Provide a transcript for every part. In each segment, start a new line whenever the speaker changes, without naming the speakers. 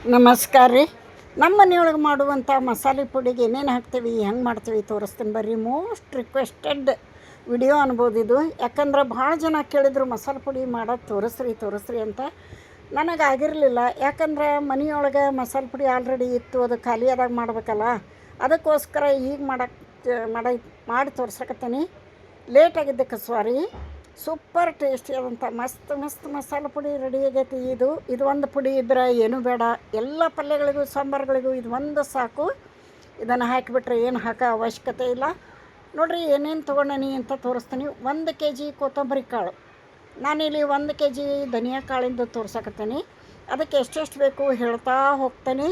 ನಮಸ್ಕಾರ ರೀ. ನಮ್ಮ ಮನೆಯೊಳಗೆ ಮಾಡುವಂಥ ಮಸಾಲೆ ಪುಡಿಗೆ ಏನೇನು ಹಾಕ್ತೀವಿ, ಹೆಂಗೆ ಮಾಡ್ತೀವಿ ತೋರಿಸ್ತೀನಿ ಬರ್ರಿ. ಮೋಸ್ಟ್ ರಿಕ್ವೆಸ್ಟೆಡ್ ವಿಡಿಯೋ ಅನ್ಬೋದು ಇದು. ಯಾಕಂದ್ರೆ ಭಾಳ ಜನ ಕೇಳಿದ್ರು ಮಸಾಲೆ ಪುಡಿ ಮಾಡೋದು ತೋರಿಸ್ರಿ ಅಂತ. ನನಗಾಗಿರಲಿಲ್ಲ. ಯಾಕಂದ್ರೆ ಮನೆಯೊಳಗೆ ಮಸಾಲೆ ಪುಡಿ ಆಲ್ರೆಡಿ ಇತ್ತು, ಅದು ಖಾಲಿಯಾದಾಗ ಮಾಡ್ಬೇಕಲ್ಲ. ಅದಕ್ಕೋಸ್ಕರ ಈಗ ಮಾಡಿ ತೋರ್ಸಕತ್ತೀನಿ. ಲೇಟಾಗಿದ್ದಕ್ಕೆ ಸಾರಿ. ಸೂಪರ್ ಟೇಸ್ಟಿಯಾದಂಥ ಮಸ್ತ್ ಮಸಾಲೆ ಪುಡಿ ರೆಡಿ ಆಗೈತಿ. ಇದು ಒಂದು ಪುಡಿ ಇದ್ರೆ ಏನೂ ಬೇಡ, ಎಲ್ಲ ಪಲ್ಯಗಳಿಗೂ ಸಾಂಬಾರುಗಳಿಗೂ ಇದು ಒಂದು ಸಾಕು. ಇದನ್ನು ಹಾಕಿಬಿಟ್ರೆ ಏನು ಹಾಕೋ ಅವಶ್ಯಕತೆ ಇಲ್ಲ. ನೋಡಿರಿ ಏನೇನು ತೊಗೊಂಡನಿ ಅಂತ ತೋರಿಸ್ತೀನಿ. 1 kg ಕೊತ್ತಂಬರಿ ಕಾಳು, ನಾನಿಲ್ಲಿ 1 kg ಧನಿಯಾ ಕಾಳಿಂದು ತೋರ್ಸಕತ್ತೀನಿ. ಅದಕ್ಕೆ ಎಷ್ಟೆಷ್ಟು ಬೇಕು ಹೇಳ್ತಾ ಹೋಗ್ತೀನಿ.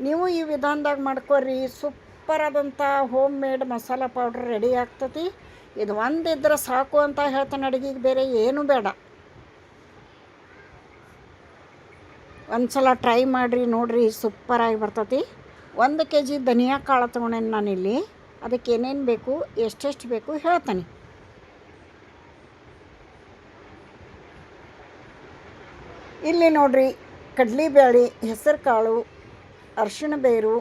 ನೀವು ಈ ವಿಧಾನದಾಗ ಮಾಡ್ಕೊರಿ. ಸೂಪರ್ ಆದಂಥ home made masala powder ready ಆಗ್ತತಿ. ಇದು ಒಂದಿದ್ರೆ ಸಾಕು ಅಂತ ಹೇಳ್ತಾನೆ. ಅಡುಗೆಗೆ ಬೇರೆ ಏನೂ ಬೇಡ. ಒಂದು ಸಲ ಟ್ರೈ ಮಾಡಿರಿ, ನೋಡಿರಿ, ಸೂಪರಾಗಿ ಬರ್ತತಿ. 1 kg ಧನಿಯಾ ಕಾಳು ತೊಗೊಂಡೇನಿ ನಾನಿಲ್ಲಿ. ಅದಕ್ಕೆ ಏನೇನು ಬೇಕು, ಎಷ್ಟೆಷ್ಟು ಬೇಕು ಹೇಳ್ತಾನೆ. ಇಲ್ಲಿ ನೋಡಿರಿ, ಕಡಲೆಬೇಳೆ, ಹೆಸರು ಕಾಳು, ಅರಿಶಿಣ ಬೇರು,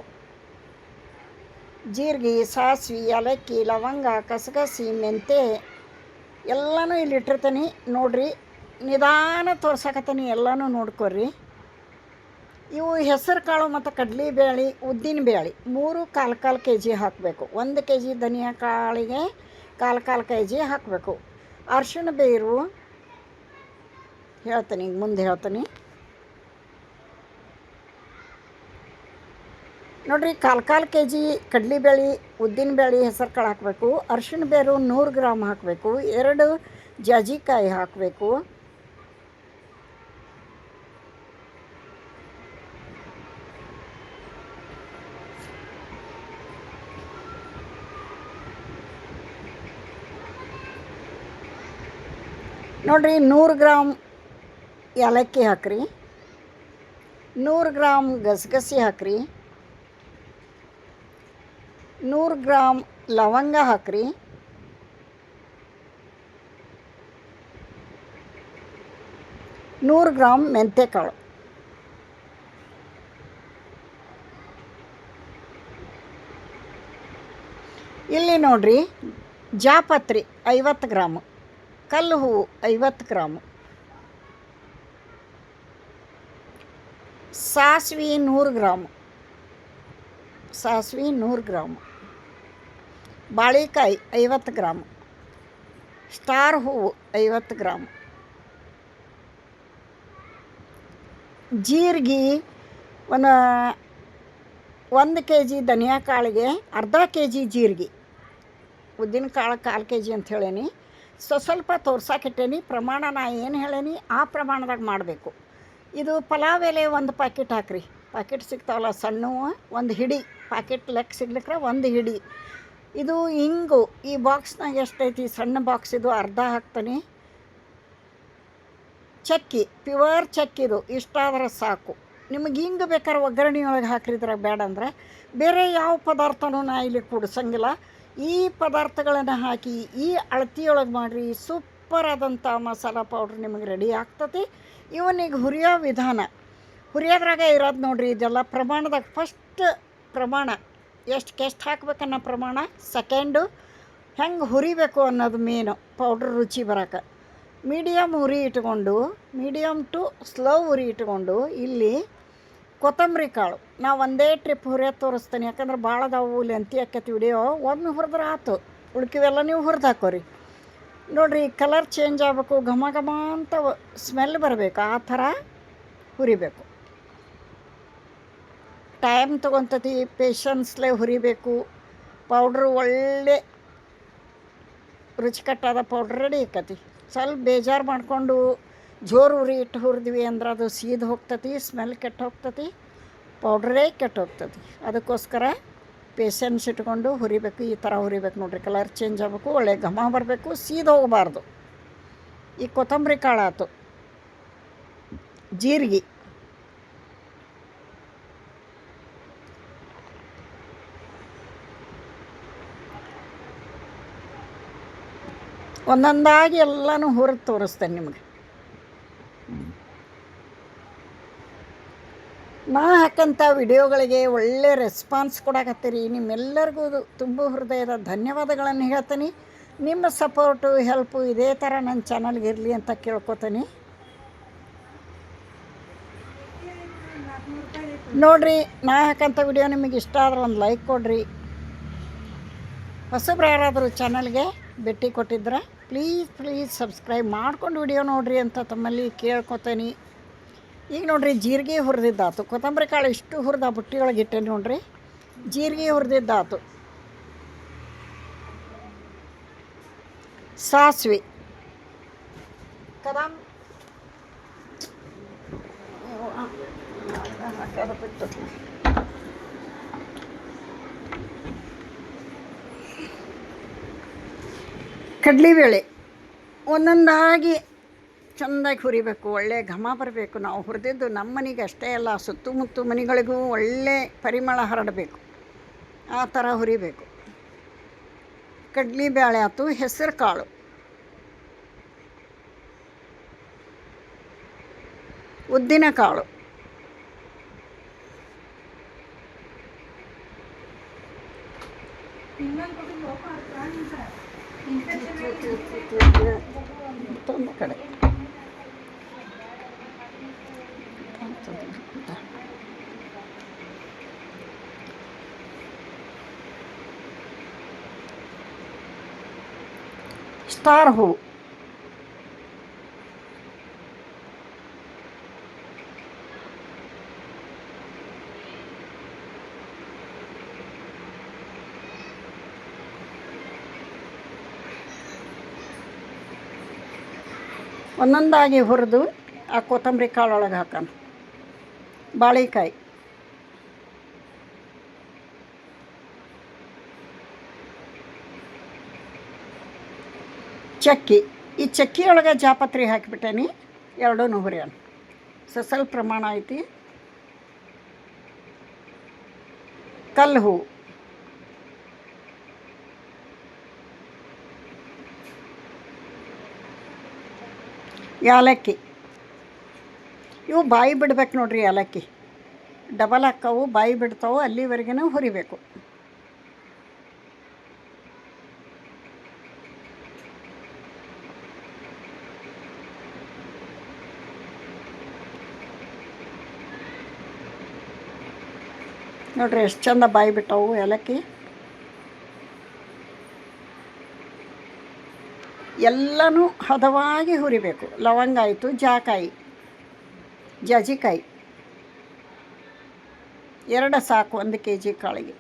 ಜೀರಿಗೆ, ಸಾಸಿವೆ, ಏಲಕ್ಕಿ, ಲವಂಗ, ಕಸಗಸಿ, ಮೆಂತೆ ಎಲ್ಲನೂ ಇಲ್ಲಿ ಇಟ್ಟಿರ್ತೀನಿ. ನೋಡಿರಿ, ನಿಧಾನ ತೋರ್ಸಕತ್ತೀನಿ, ಎಲ್ಲನೂ ನೋಡ್ಕೊರಿ. ಇವು ಹೆಸರು ಕಾಳು ಮತ್ತು ಕಡಲೆಬೇಳೆ, ಉದ್ದಿನಬೇಳೆ 3 ಕಾಲು kg ಹಾಕಬೇಕು. 1 kg ಧನಿಯಾ ಕಾಳಿಗೆ ಕಾಲು kg ಹಾಕಬೇಕು. ಅರಿಶಿಣ ಬೇರು ಹೇಳ್ತೀನಿ, ಮುಂದೆ ಹೇಳ್ತೀನಿ. ನೋಡಿರಿ, ಕಾಲು kg ಕಡಲೆಬೇಳೆ, ಉದ್ದಿನಬೇಳೆ, ಹೆಸರು ಕಾಳು ಹಾಕಬೇಕು. ಅರಿಶಿಣ ಬೇರು 100 ಗ್ರಾಮ್ ಹಾಕಬೇಕು. 2 ಜಾಜಿಕಾಯಿ ಹಾಕಬೇಕು. ನೋಡಿರಿ, 100 ಗ್ರಾಮ್ ಏಲಕ್ಕಿ ಹಾಕ್ರಿ, 100 ಗ್ರಾಮ್ ಗಸಗಸಿ ಹಾಕ್ರಿ, 100 ಗ್ರಾಮ್ ಲವಂಗ ಹಾಕ್ರಿ, 100 ಗ್ರಾಮ್ ಮೆಂತ್ಯಕಾಳು. ಇಲ್ಲಿ ನೋಡಿರಿ, ಜಾಪತ್ರೆ 50 ಗ್ರಾಮು, ಕಲ್ಲು ಹೂವು 50 ಗ್ರಾಮು, ಸಾಸಿವೆ 100 ಗ್ರಾಮು, ಸಾಸಿವೆ 100 ಗ್ರಾಮು, ಬಾಳೆಕಾಯಿ 50 ಗ್ರಾಮು, ಸ್ಟಾರ್ ಹೂವು 50 ಗ್ರಾಮು, ಜೀರಿಗೆ 1 kg ಧನಿಯಾ ಕಾಳಿಗೆ ಅರ್ಧ kg ಜೀರಿಗೆ, ಉದ್ದಿನ ಕಾಳು 1/4 kg ಅಂತ ಹೇಳೀನಿ. ಸ್ವಲ್ಪ ತೋರ್ಸಾಕಿಟ್ಟೇನಿ. ಪ್ರಮಾಣ ನಾ ಏನು ಹೇಳೀನಿ ಆ ಪ್ರಮಾಣದಾಗ ಮಾಡಬೇಕು. ಇದು ಪಲಾವ್ ಎಲೆ 1 ಪ್ಯಾಕೆಟ್ ಹಾಕ್ರಿ. ಪ್ಯಾಕೆಟ್ ಸಿಗ್ತಾವಲ್ಲ ಸಣ್ಣವು, 1 ಹಿಡಿ ಪ್ಯಾಕೆಟ್ ಲೆಕ್ಕ ಸಿಗ್ಲಿಕ್ರೆ 1 ಹಿಡಿ. ಇದು ಹಿಂಗು ಈ ಬಾಕ್ಸ್ನಾಗ ಎಷ್ಟೈತಿ, ಸಣ್ಣ ಬಾಕ್ಸ್ ಇದು, ಅರ್ಧ ಹಾಕ್ತೀನಿ. ಚಕ್ಕಿ, ಪ್ಯೂರ್ ಚಕ್ಕಿದು ಇಷ್ಟಾದ್ರೆ ಸಾಕು. ನಿಮಗೆ ಹಿಂಗೆ ಬೇಕಾದ್ರೆ ಒಗ್ಗರಣೆಯೊಳಗೆ ಹಾಕಿದ್ರಾಗ ಬೇಡ ಅಂದರೆ ಬೇರೆ ಯಾವ ಪದಾರ್ಥನೂ ನಾ ಇಲ್ಲಿ ಕೂಡಿಸಂಗಿಲ್ಲ. ಈ ಪದಾರ್ಥಗಳನ್ನು ಹಾಕಿ ಈ ಅಳತಿಯೊಳಗೆ ಮಾಡಿರಿ. ಸೂಪರ್ ಆದಂಥ ಮಸಾಲ ಪೌಡ್ರ್ ನಿಮಗೆ ರೆಡಿ ಆಗ್ತತಿ. ಇವನಿಗೆ ಹುರಿಯೋ ವಿಧಾನ, ಹುರಿಯೋದ್ರಾಗ ಇರೋದು ನೋಡಿರಿ. ಇದೆಲ್ಲ ಪ್ರಮಾಣದಾಗ ಫಸ್ಟ್ ಪ್ರಮಾಣ ಎಷ್ಟು ಹಾಕ್ಬೇಕನ್ನೋ ಪ್ರಮಾಣ, ಸೆಕೆಂಡು ಹೆಂಗೆ ಹುರಿಬೇಕು ಅನ್ನೋದು ಮೇನು ಪೌಡ್ರ್ ರುಚಿ ಬರೋಕೆ. ಮೀಡಿಯಮ್ ಉರಿ ಇಟ್ಕೊಂಡು, ಮೀಡಿಯಮ್ ಟು ಸ್ಲೋ ಉರಿ ಇಟ್ಕೊಂಡು ಇಲ್ಲಿ ಕೊತ್ತಂಬರಿ ಕಾಳು ನಾ ಒಂದೇ ಟ್ರಿಪ್ ಹುರಿಯೋದು ತೋರಿಸ್ತೀನಿ. ಯಾಕಂದ್ರೆ ಭಾಳ ಅದಾವು, ಲೆಂತಿ ಆಕೈತಿ ವಿಡಿಯೋ. ಒಮ್ಮೆ ಹುರಿದ್ರೆ ಆಯ್ತು, ಉಳ್ಕಿವೆಲ್ಲ ನೀವು ಹುರಿದು ಹಾಕೋರಿ. ನೋಡಿರಿ, ಕಲರ್ ಚೇಂಜ್ ಆಗಬೇಕು, ಘಮ ಘಮ ಅಂತ ಸ್ಮೆಲ್ ಬರಬೇಕು, ಆ ಥರ ಹುರಿಬೇಕು. ಟೈಮ್ ತೊಗೊತತಿ, ಪೇಷನ್ಸ್ಲೇ ಹುರಿಬೇಕು. ಪೌಡ್ರು ಒಳ್ಳೆ ರುಚಿಕಟ್ಟಾದ ಪೌಡ್ರ್ ರೆಡಿ ಆಕತಿ. ಸ್ವಲ್ಪ ಬೇಜಾರು ಮಾಡಿಕೊಂಡು ಜೋರು ಉರಿ ಇಟ್ಟು ಹುರಿದ್ವಿ ಅಂದ್ರೆ ಅದು ಸೀದು ಹೋಗ್ತತಿ, ಸ್ಮೆಲ್ ಕೆಟ್ಟು ಹೋಗ್ತತಿ, ಪೌಡ್ರೇ ಕೆಟ್ಟು ಹೋಗ್ತತಿ. ಅದಕ್ಕೋಸ್ಕರ ಪೇಷನ್ಸ್ ಇಟ್ಕೊಂಡು ಹುರಿಬೇಕು. ಈ ಥರ ಹುರಿಬೇಕು ನೋಡಿರಿ. ಕಲರ್ ಚೇಂಜ್ ಆಗಬೇಕು, ಒಳ್ಳೆ ಘಮ ಬರಬೇಕು, ಸೀದು ಹೋಗಬಾರ್ದು. ಈ ಕೊತ್ತಂಬರಿ ಕಾಳು ಆಯ್ತು, ಜೀರಿಗೆ, ಒಂದೊಂದಾಗಿ ಎಲ್ಲನೂ ಹುರಿದು ತೋರಿಸ್ತೇನೆ ನಿಮಗೆ. ನಾ ಹಾಕಂಥ ವಿಡಿಯೋಗಳಿಗೆ ಒಳ್ಳೆ ರೆಸ್ಪಾನ್ಸ್ ಕೊಡಕತ್ತೀರಿ. ನಿಮ್ಮೆಲ್ಲರಿಗೂ ತುಂಬ ಹೃದಯದ ಧನ್ಯವಾದಗಳನ್ನು ಹೇಳ್ತೀನಿ. ನಿಮ್ಮ ಸಪೋರ್ಟು ಹೆಲ್ಪು ಇದೇ ಥರ ನನ್ನ ಚಾನಲ್ಗೆ ಇರಲಿ ಅಂತ ಕೇಳ್ಕೊತೀನಿ. ನೋಡಿರಿ, ನಾ ಹಾಕಂಥ ವಿಡಿಯೋ ನಿಮಗೆ ಇಷ್ಟ ಆದ್ರೆ ಒಂದು ಲೈಕ್ ಕೊಡಿರಿ. ಹೊಸಬ್ರು ಯಾರಾದರೂ ಚಾನಲ್ಗೆ ಭೇಟಿ ಕೊಟ್ಟಿದ್ರೆ ಪ್ಲೀಸ್ ಸಬ್ಸ್ಕ್ರೈಬ್ ಮಾಡ್ಕೊಂಡು ವಿಡಿಯೋ ನೋಡಿರಿ ಅಂತ ತಮ್ಮಲ್ಲಿ ಕೇಳ್ಕೊತೀನಿ. ಈಗ ನೋಡಿರಿ, ಜೀರಿಗೆ ಹುರಿದಿದ್ದಾತು, ಕೊತ್ತಂಬರಿ ಕಾಳು ಇಷ್ಟು ಹುರಿದ ಬುಟ್ಟಿಯೊಳಗೆ ಇಟ್ಟೆ ನೋಡಿರಿ. ಜೀರಿಗೆ ಹುರಿದಿದ್ದಾತು, ಸಾಸಿವೆ, ಕಡಲೆಬೇಳೆ ಒಂದೊಂದಾಗಿ ಚೆಂದಾಗಿ ಹುರಿಬೇಕು. ಒಳ್ಳೆ ಘಮ ಬರಬೇಕು. ನಾವು ಹುರಿದಿದ್ದು ನಮ್ಮ ಮನೆಗೆ ಅಷ್ಟೇ ಅಲ್ಲ, ಸುತ್ತಮುತ್ತ ಮನೆಗಳಿಗೂ ಒಳ್ಳೆ ಪರಿಮಳ ಹರಡಬೇಕು. ಆ ಥರ ಹುರಿಬೇಕು. ಕಡಲೆಬೇಳೆ ಆಯ್ತು, ಹೆಸರು ಕಾಳು, ಉದ್ದಿನ ಕಾಳು, ಒಂದು ಕಡೆ ಸ್ಟಾರ್ ಹೂ, ಒಂದೊಂದಾಗಿ ಹುರಿದು ಆ ಕೊತ್ತಂಬರಿ ಕಾಳೊಳಗೆ ಹಾಕೋಣ. ಬಾಳೆಕಾಯಿ, ಚಕ್ಕಿ, ಈ ಚಕ್ಕಿಯೊಳಗೆ ಜಾಪತ್ರೆ ಹಾಕಿಬಿಟ್ಟೇನಿ. ಎರಡೂ ಹುರಿಯೋಣ. ಸ್ವಲ್ಪ ಪ್ರಮಾಣ ಐತಿ. ಕಲ್ಲು ಹೂವು, ಏಲಕ್ಕಿ, ಇವು ಬಾಯಿ ಬಿಡ್ಬೇಕು ನೋಡ್ರಿ. ಏಲಕ್ಕಿ ಡಬಲ್ ಹಾಕ್ಕವು, ಬಾಯಿ ಬಿಡ್ತಾವೆ, ಅಲ್ಲಿವರೆಗೂ ಹುರಿಬೇಕು. ನೋಡ್ರಿ ಎಷ್ಟು ಚಂದ ಬಾಯಿ ಬಿಟ್ಟವು ಏಲಕ್ಕಿ. ಎಲ್ಲನೂ ಹದವಾಗಿ ಹುರಿಬೇಕು. ಲವಂಗ ಆಯಿತು, ಜಾಕಾಯಿ, ಜಾಜಿಕಾಯಿ 2 ಸಾಕು 1 kg ಕಾಳಿಗೆ.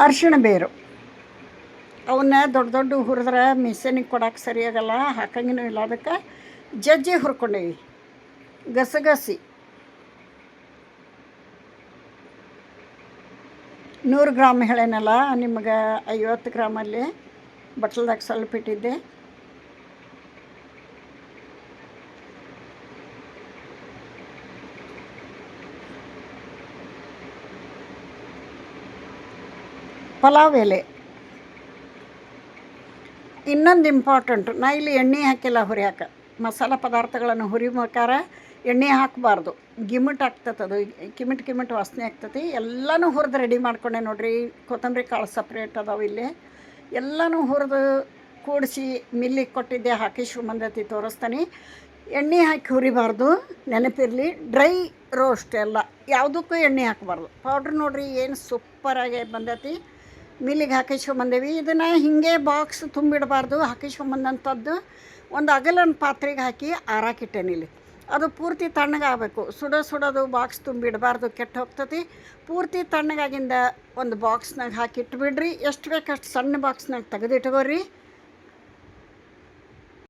ಅರಿಶಿಣ ಬೇರು, ಅವನ್ನ ದೊಡ್ಡ ಹುರಿದ್ರೆ ಮಿಷನಿಗೆ ಕೊಡೋಕೆ ಸರಿಯಾಗಲ್ಲ, ಹಾಕಂಗಿನೂ ಇಲ್ಲ. ಅದಕ್ಕೆ ಜಜ್ಜಿ ಹುರ್ಕೊಂಡೇವಿ. ಗಸಗಸಿ 100 ಗ್ರಾಮ್ ಹೇಳೇನಲ್ಲ, ನಿಮಗೆ 50 ಗ್ರಾಮಲ್ಲಿ ಬಟ್ಲದಾಗ ಸ್ವಲ್ಪ ಇಟ್ಟಿದ್ದೆ. ಪಲಾವ್ ಎಲೆ. ಇನ್ನೊಂದು ಇಂಪಾರ್ಟೆಂಟು, ನಾ ಇಲ್ಲಿ ಎಣ್ಣೆ ಹಾಕಿಲ್ಲ ಹುರಿಯಾಕ. ಮಸಾಲ ಪದಾರ್ಥಗಳನ್ನು ಹುರಿಬೇಕಾರೆ ಎಣ್ಣೆ ಹಾಕಬಾರ್ದು, ಗಿಮಿಟ್ ಆಗ್ತದೆ. ಅದು ಕಿಮಿಟ್ ವಾಸನೆ ಆಗ್ತದೆ. ಎಲ್ಲನೂ ಹುರಿದು ರೆಡಿ ಮಾಡ್ಕೊಂಡೆ ನೋಡಿರಿ. ಕೊತ್ತಂಬರಿ ಕಾಳು ಸಪ್ರೇಟ್ ಅದಾವೆ ಇಲ್ಲಿ. ಎಲ್ಲನೂ ಹುರಿದು ಕೂಡಿಸಿ ಮಿಲ್ಲಿಗೆ ಕೊಟ್ಟಿದ್ದೆ, ಹಾಕಿಸ್ಕೊಂಬಂದೈತಿ, ತೋರಿಸ್ತಾನೆ. ಎಣ್ಣೆ ಹಾಕಿ ಹುರಿಬಾರ್ದು, ನೆನಪಿರಲಿ. ಡ್ರೈ ರೋಸ್ಟ್ ಎಲ್ಲ, ಯಾವುದಕ್ಕೂ ಎಣ್ಣೆ ಹಾಕಬಾರ್ದು. ಪೌಡ್ರ್ ನೋಡಿರಿ ಏನು ಸೂಪರಾಗಿ ಬಂದೈತಿ. ಮಿಲ್ಲಿಗೆ ಹಾಕಿಸ್ಕೊಂಬಂದೇವಿ. ಇದನ್ನು ಹೀಗೆ ಬಾಕ್ಸ್ ತುಂಬಿಡಬಾರ್ದು. ಹಾಕಿಸ್ಕೊಂಬಂದಂಥದ್ದು ಒಂದು ಅಗಲನ ಪಾತ್ರೆಗೆ ಹಾಕಿ ಆರಾಕಿಟ್ಟೇನಿ ಇಲ್ಲಿ. ಅದು ಪೂರ್ತಿ ತಣ್ಣಗಾಗಬೇಕು. ಸುಡೋದು ಬಾಕ್ಸ್ ತುಂಬಿಡಬಾರ್ದು, ಕೆಟ್ಟು ಹೋಗ್ತತಿ. ಪೂರ್ತಿ ತಣ್ಣಗಾಗಿಂದ ಒಂದು ಬಾಕ್ಸ್ನಾಗ ಹಾಕಿ ಇಟ್ಬಿಡ್ರಿ. ಎಷ್ಟು ಬೇಕಷ್ಟು ಸಣ್ಣ ಬಾಕ್ಸ್ನಾಗ ತೆಗೆದಿಟ್ಕೋರಿ.